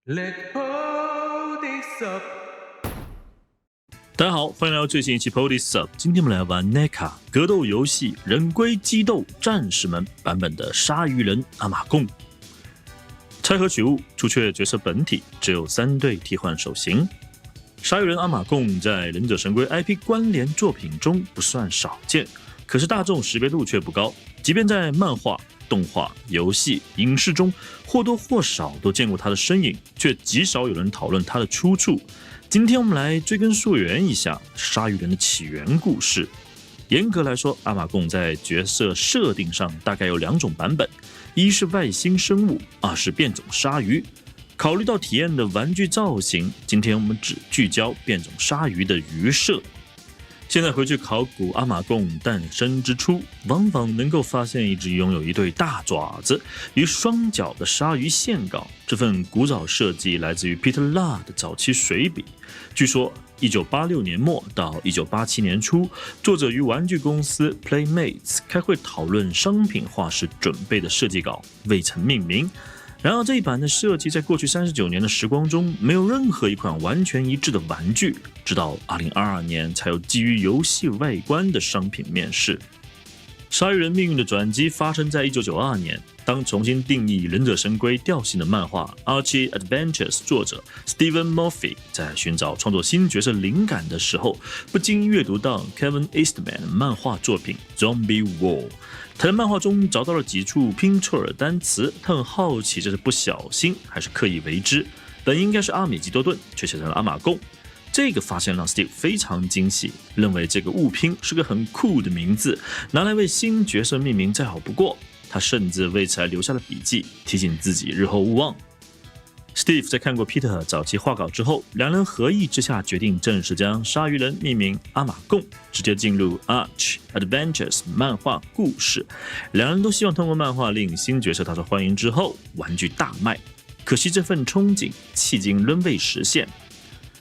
Let hold this up。大家好，欢迎来到最新一期 Police Up。今天我们来玩 NECA 格斗游戏人龟激斗战士们版本的鲨鱼人阿玛贡。拆盒取物，除却角色本体，只有3对替换手型。鲨鱼人阿玛贡在忍者神龟 IP 关联作品中不算少见，可是大众识别度却不高。即便在漫画、动画、游戏、影视中或多或少都见过他的身影，却极少有人讨论他的出处。今天我们来追根溯源一下鲨鱼人的起源故事。严格来说，阿玛贡在角色设定上大概有2种版本，一是外星生物，二是变种鲨鱼。考虑到体验的玩具造型，今天我们只聚焦变种鲨鱼的鱼舍。现在回去考古阿玛贡诞生之初，往往能够发现一只拥有一对大爪子与双脚的鲨鱼线稿。这份古早设计来自于 Peter Law 的早期水笔。据说1986年末到1987年初，作者与玩具公司 Playmates 开会讨论商品化时准备的设计稿，未曾命名。然而这一版的设计在过去39年的时光中没有任何一款完全一致的玩具，直到2022年才有基于游戏外观的商品面世。鲨鱼人命运的转机发生在1992年，当重新定义忍者神龟调性的漫画 Archie Adventures 作者 Steven Murphy 在寻找创作新角色灵感的时候，不经阅读到 Kevin Eastman 的漫画作品 Zombie War。他在漫画中找到了几处拼错耳单词，他很好奇这是不小心还是刻意为之。本应该是阿米吉多顿，却写成了阿玛贡。这个发现让 Steve 非常惊喜，认为这个物拼是个很酷的名字，拿来为新角色命名再好不过。他甚至为此还留下了笔记，提醒自己日后勿忘。Steve 在看过 Peter 早期画稿之后，两人合意之下决定正式将鲨鱼人命名阿玛贡，直接进入 Arch Adventures 漫画故事。两人都希望通过漫画令新角色大受欢迎之后，玩具大卖。可惜这份憧憬迄今仍未实现。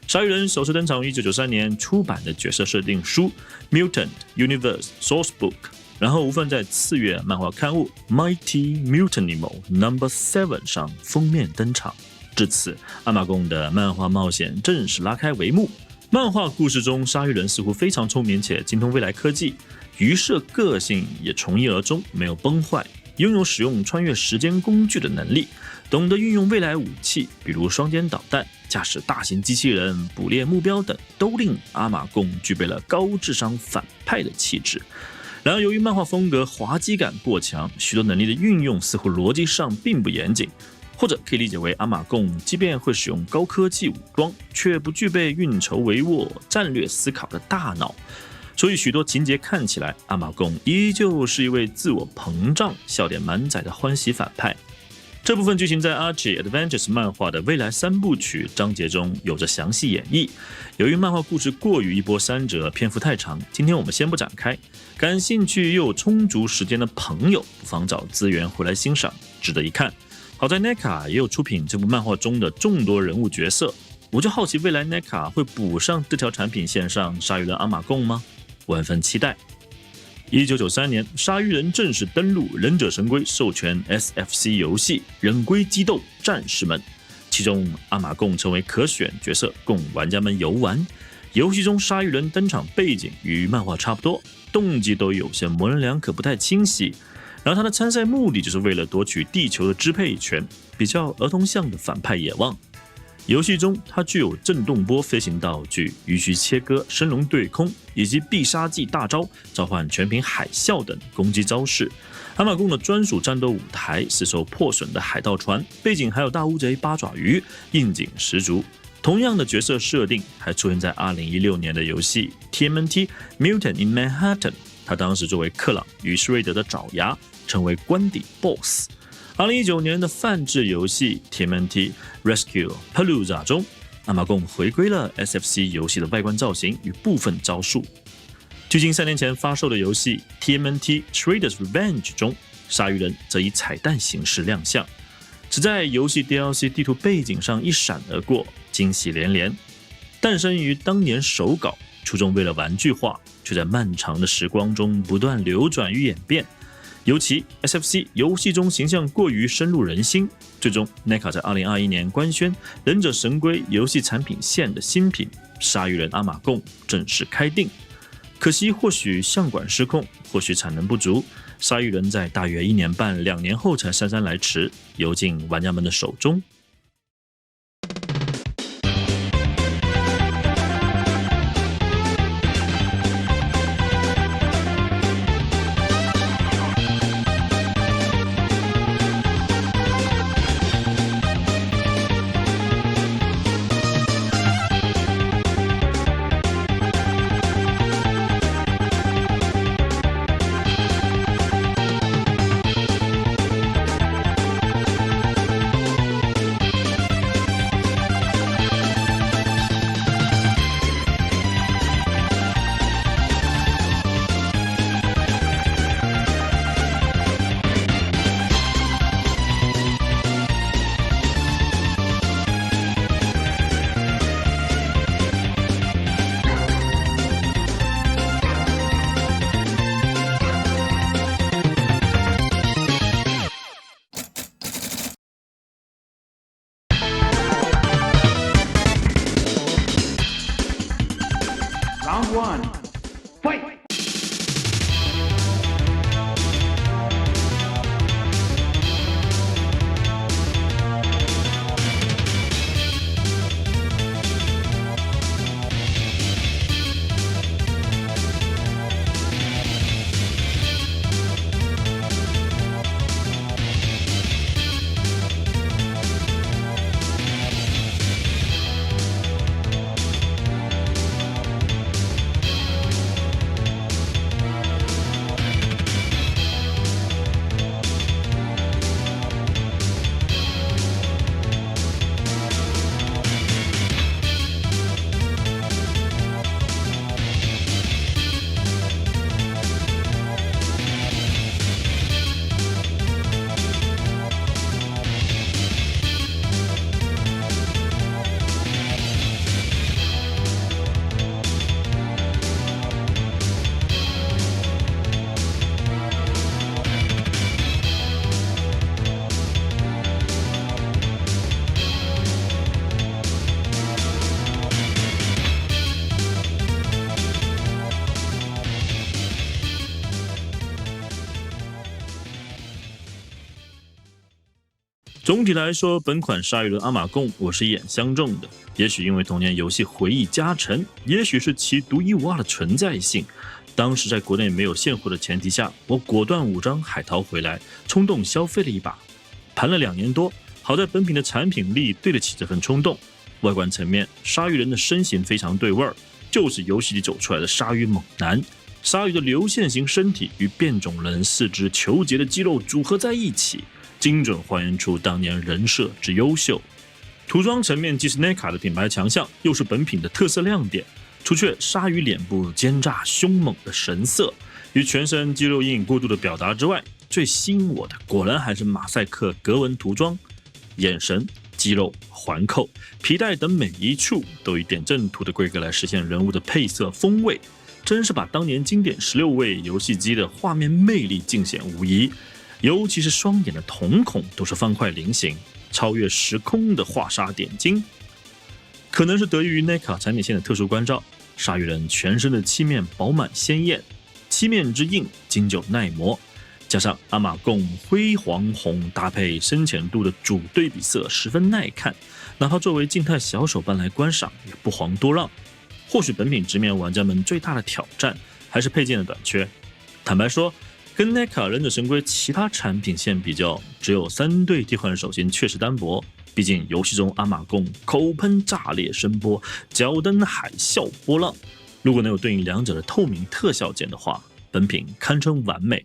鲨鱼人首次登场于1993年出版的角色设定书 Mutant Universe Sourcebook， 然后无份在次月漫画刊物 Mighty Mutanimo No.7 上封面登场。至此，阿玛贡的漫画冒险正式拉开帷幕。漫画故事中，鲨鱼人似乎非常聪明且精通未来科技，鱼舍个性也从一而终，没有崩坏，拥有使用穿越时间工具的能力，懂得运用未来武器，比如双肩导弹，驾驶大型机器人，捕猎目标等，都令阿玛贡具备了高智商反派的气质。然而由于漫画风格滑稽感过强，许多能力的运用似乎逻辑上并不严谨，或者可以理解为阿玛贡即便会使用高科技武装，却不具备运筹帷幄、战略思考的大脑。所以许多情节看起来，阿玛贡依旧是一位自我膨胀、笑点满载的欢喜反派。这部分剧情在 Archie Adventures 漫画的未来3部曲章节中有着详细演绎。由于漫画故事过于一波三折，篇幅太长，今天我们先不展开。感兴趣又有充足时间的朋友，不妨找资源回来欣赏，值得一看。好在 NECA 也有出品这部漫画中的众多人物角色，我就好奇未来 NECA 会补上这条产品线上鲨鱼人阿玛贡吗？我很分期待。1993年，鲨鱼人正式登陆忍者神龟授权 SFC 游戏人龟激斗战士们，其中阿玛贡成为可选角色，供玩家们游玩。游戏中鲨鱼人登场背景与漫画差不多，动机都有些模棱两可，不太清晰。然后他的参赛目的就是为了夺取地球的支配权，比较儿童向的反派野望。游戏中，它具有震动波飞行道具、鱼须切割、升龙对空以及必杀技大招、召唤全屏海啸等攻击招式。阿玛贡的专属战斗舞台是艘破损的海盗船，背景还有大乌贼八爪鱼，应景十足。同样的角色设定还出现在2016年的游戏 TMNT Mutant in Manhattan， 他当时作为克朗与施瑞德的爪牙，成为官邸 BOSS。2019年的泛制游戏 TMNT Rescue Palooza 中，阿玛贡回归了 SFC 游戏的外观造型与部分招数。距今3年前发售的游戏 TMNT Shredder's Revenge 中，鲨鱼人则以彩蛋形式亮相，只在游戏 DLC 地图背景上一闪而过，惊喜连连。诞生于当年手稿，初衷为了玩具化，却在漫长的时光中不断流转与演变。尤其 SFC 游戏中形象过于深入人心，最终 NECA 在2021年官宣忍者神龟游戏产品线的新品鲨鱼人阿玛贡正式开定。可惜或许相管失控，或许产能不足，鲨鱼人在大约1年半2年后才姗姗来迟，游进玩家们的手中。Round one, fight! 总体来说，本款鲨鱼人阿玛贡我是一眼相中的。也许因为童年游戏回忆加成，也许是其独一无二的存在性。当时在国内没有现货的前提下，我果断5张海淘回来，冲动消费了一把，盘了2年多。好在本品的产品力对得起这份冲动。外观层面，鲨鱼人的身形非常对味儿，就是游戏里走出来的鲨鱼猛男。鲨鱼的流线型身体与变种人4肢虬结的肌肉组合在一起，精准还原出当年人设之优秀。涂装层面既是 NECA 的品牌强项，又是本品的特色亮点。除却鲨鱼脸部奸诈凶猛的神色与全身肌肉阴影过度的表达之外，最吸引我的果然还是马赛克格纹涂装，眼神、肌肉、环扣、皮带等每一处都以点阵图的规格来实现人物的配色风味，真是把当年经典16位游戏机的画面魅力尽显无疑。尤其是双眼的瞳孔都是方块菱形，超越时空的画砂点睛。可能是得益于 NECA 产品线的特殊关照，鲨鱼人全身的漆面饱满鲜艳，漆面之硬经久耐磨，加上阿玛贡灰黄红搭配深浅度的主对比色，十分耐看，哪怕作为静态小手办来观赏也不遑多让。或许本品直面玩家们最大的挑战还是配件的短缺。坦白说，跟 NECA 忍者神龟其他产品线比较，只有3对替换手型确实单薄。毕竟游戏中阿玛贡口喷炸裂声波，脚蹬海啸波浪，如果能有对应两者的透明特效件的话，本品堪称完美。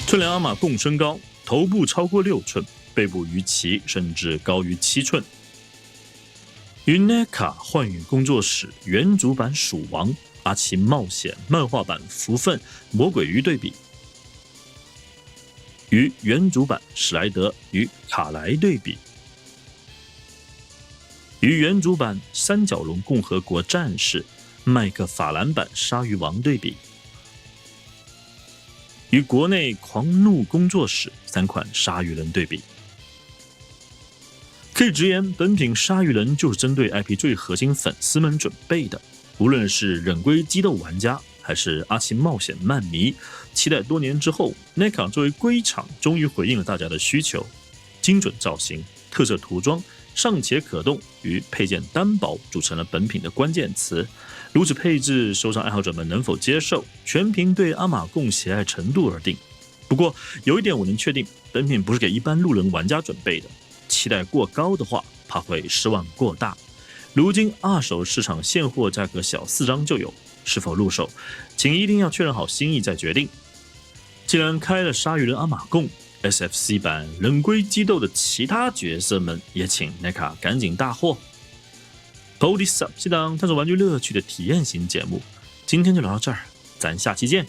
寸量阿玛贡身高，头部超过6寸，背部鱼鳍甚至高于7寸。与 NECA 幻影工作室原主版鼠王、阿奇冒险漫画版福分魔鬼鱼对比，与原主版史莱德与卡莱对比，与原主版三角龙共和国战士麦克法兰版鲨鱼王对比，与国内狂怒工作室3款鲨鱼人对比。可以直言，本品鲨鱼人就是针对 IP 最核心粉丝们准备的，无论是忍龟激斗玩家还是阿奇冒险漫迷，期待多年之后 NECA 作为龟厂终于回应了大家的需求，精准造型、特色涂装、尚且可动与配件单薄组成了本品的关键词。如此配置，收藏爱好者们能否接受，全凭对阿玛贡喜爱程度而定。不过有一点我能确定，本品不是给一般路人玩家准备的，期待过高的话，怕会失望过大。如今二手市场现货价格小4张就有，是否入手，请一定要确认好心意再决定。既然开了鲨鱼人阿玛贡， SFC 版人龟激斗的其他角色们也请 NECA 赶紧大货。PODYSUP 是档探索玩具乐趣的体验型节目，今天就聊到这儿，咱下期见。